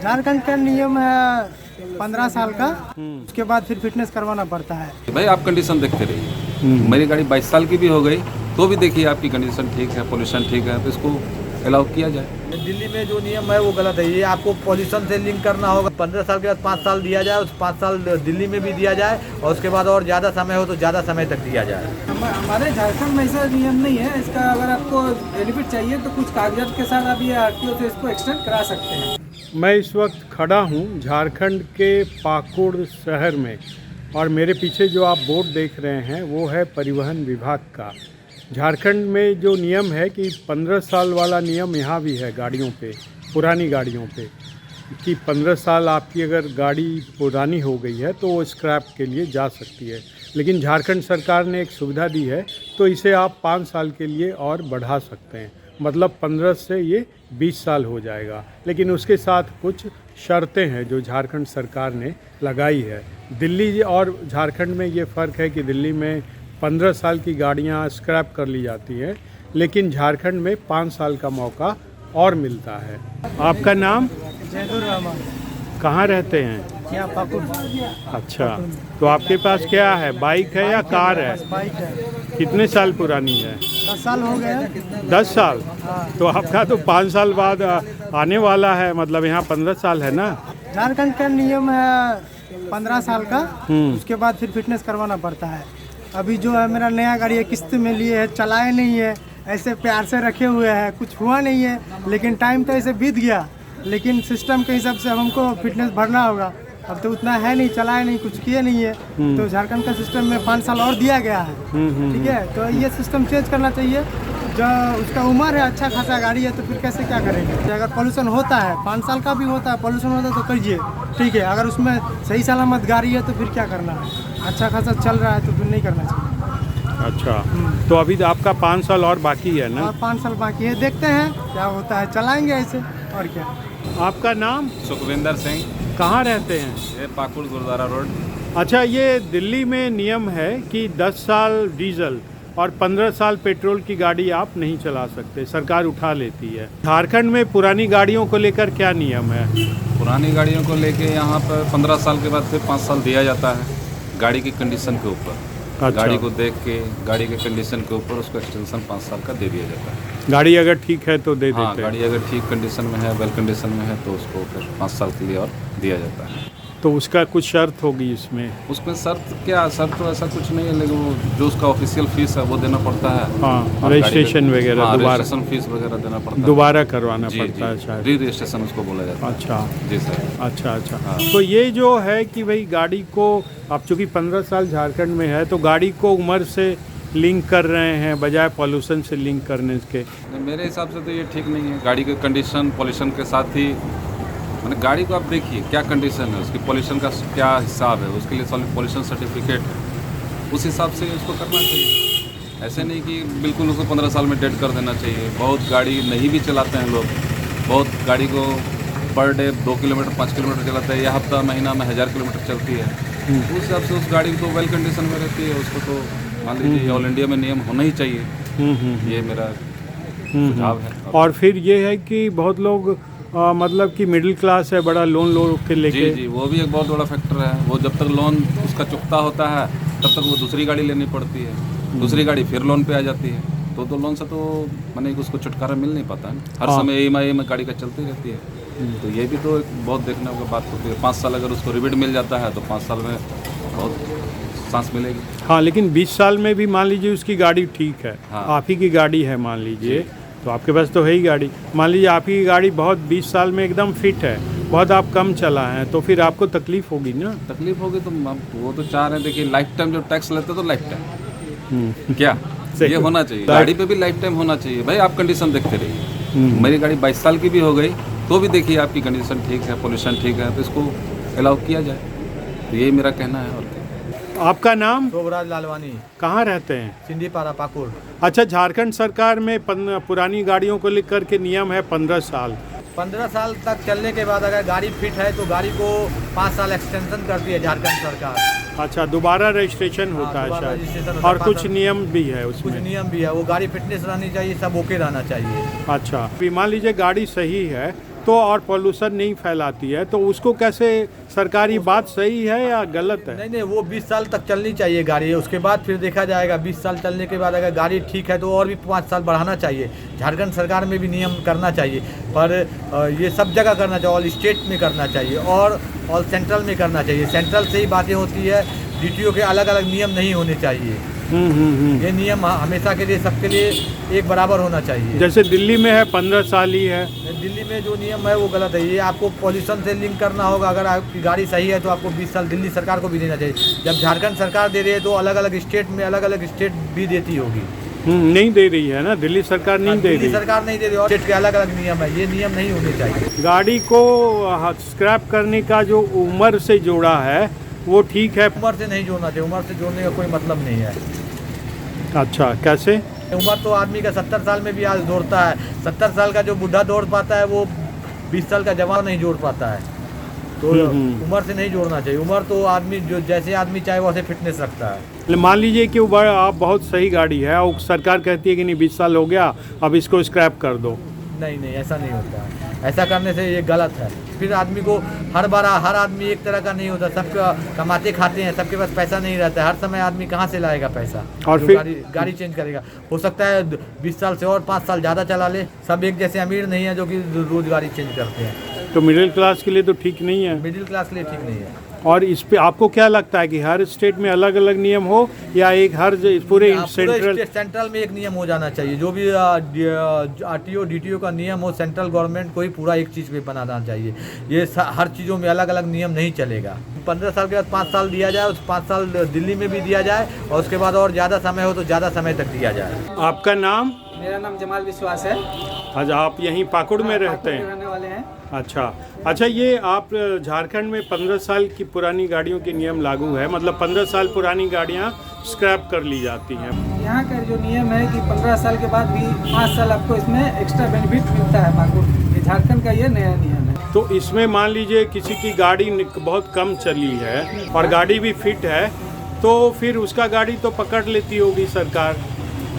झारखंड का नियम है 15 साल का, उसके बाद फिर फिटनेस करवाना पड़ता है। भाई आप कंडीशन देखते रहिए। मेरी गाड़ी 22 साल की भी हो गई तो भी देखिए आपकी कंडीशन ठीक है, पोल्यूशन ठीक है, तो इसको अलाउ किया जाए। दिल्ली में जो नियम है वो गलत है। ये आपको पॉल्यूशन से लिंक करना होगा। 15 साल के बाद 5 साल दिया जाए, उस 5 साल दिल्ली में भी दिया जाए और उसके बाद और ज़्यादा समय हो तो ज़्यादा समय तक दिया जाए। हमारे झारखंड में ऐसा नियम नहीं है। इसका अगर आपको बेनिफिट चाहिए तो कुछ कागजात के साथ आप ये आरटीओ से इसको एक्सटेंड करा सकते हैं। मैं इस वक्त खड़ा हूँ झारखंड के पाकुड़ शहर में और मेरे पीछे जो आप बोर्ड देख रहे हैं वो है परिवहन विभाग का। झारखंड में जो नियम है कि 15 साल वाला नियम यहाँ भी है गाड़ियों पे, पुरानी गाड़ियों पे, कि 15 साल आपकी अगर गाड़ी पुरानी हो गई है तो वो स्क्रैप के लिए जा सकती है। लेकिन झारखंड सरकार ने एक सुविधा दी है तो इसे आप 5 साल के लिए और बढ़ा सकते हैं, मतलब 15 से ये 20 साल हो जाएगा। लेकिन उसके साथ कुछ शर्तें हैं जो झारखंड सरकार ने लगाई है। दिल्ली और झारखंड में ये फ़र्क है कि दिल्ली में 15 साल की गाड़ियाँ स्क्रैप कर ली जाती हैं, लेकिन झारखंड में 5 साल का मौका और मिलता है। आपका नाम? जयदुर रहमान। कहाँ रहते हैं? यहाँ पाकुड़। अच्छा, तो आपके पास क्या है, बाइक है या कार है? बाइक है। कितने साल पुरानी है? 10 साल हो गए। 10 साल? तो आपका तो 5 साल बाद आने वाला है, मतलब यहाँ 15 साल है ना? झारखंड का नियम है 15 साल का, उसके बाद फिर फिटनेस करवाना पड़ता है। अभी जो है मेरा नया गाड़ी है, किस्त में लिए है, चलाए नहीं है, ऐसे प्यार से रखे हुए हैं, कुछ हुआ नहीं है। लेकिन टाइम तो ऐसे बीत गया, लेकिन सिस्टम के हिसाब से हमको फिटनेस भरना होगा। अब तो उतना है नहीं, चलाए नहीं, कुछ किए नहीं है, तो झारखंड का सिस्टम में 5 साल और दिया गया है। ठीक है, तो ये सिस्टम चेंज करना चाहिए। जो उसका उम्र है, अच्छा खासा गाड़ी है, तो फिर कैसे क्या करेंगे? अगर पोल्यूशन होता है, 5 साल का भी होता है, पोल्यूशन होता है तो करिए, ठीक है। अगर उसमें सही सलामत गाड़ी है तो फिर क्या करना है? अच्छा खासा चल रहा है तो फिर नहीं करना चाहिए। अच्छा, तो अभी आपका 5 साल और बाकी है ना? और 5 साल बाकी है, देखते हैं क्या होता है, चलाएंगे ऐसे और क्या। आपका नाम? सुखविंदर सिंह। कहाँ रहते हैं? ये पाकुड़ गुरुद्वारा रोड। अच्छा, ये दिल्ली में नियम है कि 10 साल डीजल और 15 साल पेट्रोल की गाड़ी आप नहीं चला सकते, सरकार उठा लेती है। झारखंड में पुरानी गाड़ियों को लेकर क्या नियम है? पुरानी गाड़ियों को लेके यहाँ पर 15 साल के बाद फिर 5 साल दिया जाता है, गाड़ी की कंडीशन के ऊपर। अच्छा। गाड़ी को देख के, गाड़ी के कंडीशन के ऊपर उसको एक्सटेंशन 5 साल का दे दिया जाता है। गाड़ी अगर ठीक है तो दे हाँ, देते हैं। गाड़ी अगर ठीक कंडीशन में है, वेल कंडीशन में है, तो उसको फिर 5 साल के लिए और दिया जाता है। तो उसका कुछ शर्त होगी इसमें? उसमें शर्त क्या, शर्त तो ऐसा कुछ नहीं है, लेकिन वो जो उसका ऑफिशियल फीस है वो देना पड़ता है। हाँ, रजिस्ट्रेशन वगैरह दोबारा, रजिस्ट्रेशन फीस वगैरह देना पड़ता है, दोबारा करवाना जी, पड़ता है शायद। री रजिस्ट्रेशन उसको बोला जाता है। अच्छा जी सर। अच्छा अच्छा। हाँ। तो ये जो है कि भाई गाड़ी को, आप चूँकि 15 साल झारखंड में है तो गाड़ी को उम्र से लिंक कर रहे हैं बजाय पॉल्यूशन से लिंक करने के। मेरे हिसाब से तो ये ठीक नहीं है। गाड़ी के कंडीशन पॉल्यूशन के साथ ही, मैंने गाड़ी को आप देखिए क्या कंडीशन है उसकी, पॉल्यूशन का क्या हिसाब है, उसके लिए पॉल्यूशन सर्टिफिकेट है, उस हिसाब से उसको करना चाहिए। ऐसे नहीं कि बिल्कुल उसको 15 साल में डेड कर देना चाहिए। बहुत गाड़ी नहीं भी चलाते हैं लोग, बहुत गाड़ी को पर डे 2 किलोमीटर 5 किलोमीटर चलाते हैं, या हफ्ता महीना में 1000 किलोमीटर चलती है। उस हिसाब से उस गाड़ी तो वेल कंडीशन में रहती है, उसको तो मान लीजिए ऑल इंडिया में नियम होना ही चाहिए। ये मेरा सुझाव है। और फिर ये है कि बहुत लोग मतलब कि मिडिल क्लास है, बड़ा लोन लो के लेके। जी जी, वो भी एक बहुत बड़ा फैक्टर है। वो जब तक लोन उसका चुकता होता है तब तक वो दूसरी गाड़ी लेनी पड़ती है, दूसरी गाड़ी फिर लोन पे आ जाती है, तो लोन से तो माने उसको छुटकारा मिल नहीं पाता है। हर समय EMI में गाड़ी का चलती रहती है। तो ये भी तो एक बहुत देखने की बात होती है। 5 साल अगर उसको रिबेट मिल जाता है तो 5 साल में बहुत सांस मिलेगी। हाँ, लेकिन 20 साल में भी मान लीजिए उसकी गाड़ी ठीक है। हाँ। आप ही की गाड़ी है मान लीजिए, तो आपके पास तो है ही गाड़ी। मान लीजिए आप ही की गाड़ी बहुत 20 साल में एकदम फिट है, बहुत आप कम चला है, तो फिर आपको तकलीफ होगी ना? तकलीफ होगी तो वो तो चाह रहे हैं, देखिए लाइफ टाइम जब टैक्स लेते तो लाइफ टाइम क्या ये होना चाहिए, गाड़ी पे भी लाइफ टाइम होना चाहिए। भाई आप कंडीशन देखते रहिए। मेरी गाड़ी 22 साल की भी हो गई तो भी देखिए आपकी कंडीशन ठीक है, पोल्यूशन ठीक है, तो इसको अलाउ किया जाए। तो यही मेरा कहना है। और आपका नाम? शोभराज लालवानी। कहाँ रहते हैं? सिंधीपारा पाकुड़। अच्छा, झारखंड सरकार में पुरानी गाड़ियों को लेकर के नियम है 15 साल। 15 साल तक चलने के बाद अगर गाड़ी फिट है तो गाड़ी को 5 साल एक्सटेंशन करती है झारखंड सरकार। अच्छा, दोबारा रजिस्ट्रेशन होता है दोबारा शायद, रजिस्ट्रेशन होता और है, कुछ नियम भी है कुछ उसमें। नियम भी है। वो गाड़ी फिटनेस रहनी चाहिए, सब ओके रहना चाहिए। अच्छा, मान लीजिए गाड़ी सही है तो और पॉल्यूशन नहीं फैलाती है, तो उसको कैसे, सरकारी बात सही है या गलत है? नहीं नहीं, वो 20 साल तक चलनी चाहिए गाड़ी, उसके बाद फिर देखा जाएगा। 20 साल चलने के बाद अगर गाड़ी ठीक है तो और भी 5 साल बढ़ाना चाहिए। झारखंड सरकार में भी नियम करना चाहिए, पर ये सब जगह करना चाहिए, ऑल स्टेट में करना चाहिए और ऑल सेंट्रल में करना चाहिए। सेंट्रल से ही बातें होती है, DTO के अलग अलग नियम नहीं होने चाहिए। ये नियम हमेशा के लिए सबके लिए एक बराबर होना चाहिए। जैसे दिल्ली में है 15 साल ही है। दिल्ली में जो नियम है वो गलत है। ये आपको पॉल्यूशन से लिंक करना होगा। अगर आपकी गाड़ी सही है तो आपको 20 साल दिल्ली सरकार को भी देना चाहिए। जब झारखंड सरकार दे रही है तो अलग अलग स्टेट में अलग अलग स्टेट भी देती होगी। नहीं दे रही है ना, दिल्ली सरकार नहीं दे रही। दिल्ली सरकार नहीं दे रही और स्टेट के अलग अलग नियम है, ये नियम नहीं होने चाहिए। गाड़ी को स्क्रैप करने का जो उम्र से जोड़ा है वो ठीक है? उम्र से नहीं जोड़ना चाहिए, उम्र से जोड़ने का कोई मतलब नहीं है। अच्छा, कैसे? उम्र तो आदमी का 70 साल में भी आज दौड़ता है। 70 साल का जो बुढ़ा दौड़ पाता है वो 20 साल का जवान नहीं जोड़ पाता है। तो उम्र से नहीं जोड़ना चाहिए। उम्र तो आदमी जो जैसे आदमी चाहे वैसे फिटनेस रखता है। मान लीजिए कि आप बहुत सही गाड़ी है और सरकार कहती है कि नहीं 20 साल हो गया, अब इसको स्क्रैप कर दो। नहीं नहीं, ऐसा नहीं होता है। ऐसा करने से ये गलत है। फिर आदमी को हर आदमी एक तरह का नहीं होता। सब कमाते खाते हैं, सबके पास पैसा नहीं रहता है। हर समय आदमी कहाँ से लाएगा पैसा और फिर गाड़ी चेंज करेगा? हो सकता है 20 साल से और 5 साल ज़्यादा चला ले। सब एक जैसे अमीर नहीं है जो कि रोज गाड़ी चेंज करते हैं। तो मिडिल क्लास के लिए तो ठीक नहीं है। मिडिल क्लास के लिए ठीक नहीं है। और इस पे आपको क्या लगता है कि हर स्टेट में अलग अलग नियम हो या एक हर पूरे सेंट्रल में एक नियम हो जाना चाहिए? जो भी RTO DTO का नियम हो, सेंट्रल गवर्नमेंट को ही पूरा एक चीज़ पे बनाना चाहिए। ये हर चीज़ों में अलग अलग नियम नहीं चलेगा। 15 साल के बाद 5 साल दिया जाए, उस 5 साल दिल्ली में भी दिया जाए और उसके बाद और ज़्यादा समय हो तो ज़्यादा समय तक दिया जाए। आपका नाम? मेरा नाम जमाल विश्वास है। अच्छा, आप यहीं पाकुड़ में रहते हैं? रहने वाले हैं। अच्छा, ये आप झारखंड में 15 साल की पुरानी गाड़ियों के नियम लागू है, मतलब 15 साल पुरानी गाड़ियां स्क्रैप कर ली जाती हैं। यहाँ का जो नियम है कि 15 साल के बाद भी 5 साल आपको इसमें एक्स्ट्रा बेनिफिट मिलता है। पाकुड़ ये झारखंड का ये नया नियम है। तो इसमें मान लीजिए किसी की गाड़ी बहुत कम चली है और गाड़ी भी फिट है, तो फिर उसका गाड़ी तो पकड़ लेती होगी सरकार?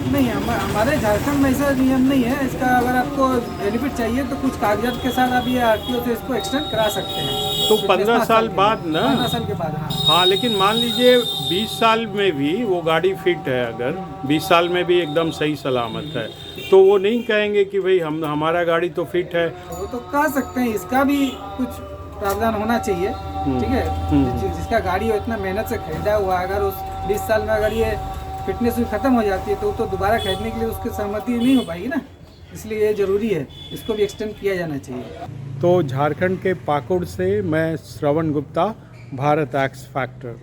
नहीं, हमारे झारखंड में ऐसा नियम नहीं है। इसका अगर आपको बेनिफिट चाहिए तो कुछ कागजात के साथ आप ये RTO से इसको एक्सटेंड करा सकते हैं। तो 15 साल बाद ना? 15 साल के बाद, हाँ, लेकिन मान लीजिए 20 साल में भी वो गाड़ी फिट है, अगर 20 साल में भी एकदम सही सलामत है, तो वो नहीं कहेंगे कि भाई हमारा गाड़ी तो फिट है? वो तो कह सकते हैं। इसका भी कुछ प्रावधान होना चाहिए, ठीक है। जिसका गाड़ी हो इतना मेहनत से खरीदा हुआ, अगर उस 20 साल में अगर ये फिटनेस भी खत्म हो जाती है तो दोबारा खरीदने के लिए उसकी सहमति नहीं हो पाएगी ना। इसलिए ये ज़रूरी है, इसको भी एक्सटेंड किया जाना चाहिए। तो झारखंड के पाकुड़ से मैं श्रवण गुप्ता, भारत एक्स फैक्टर।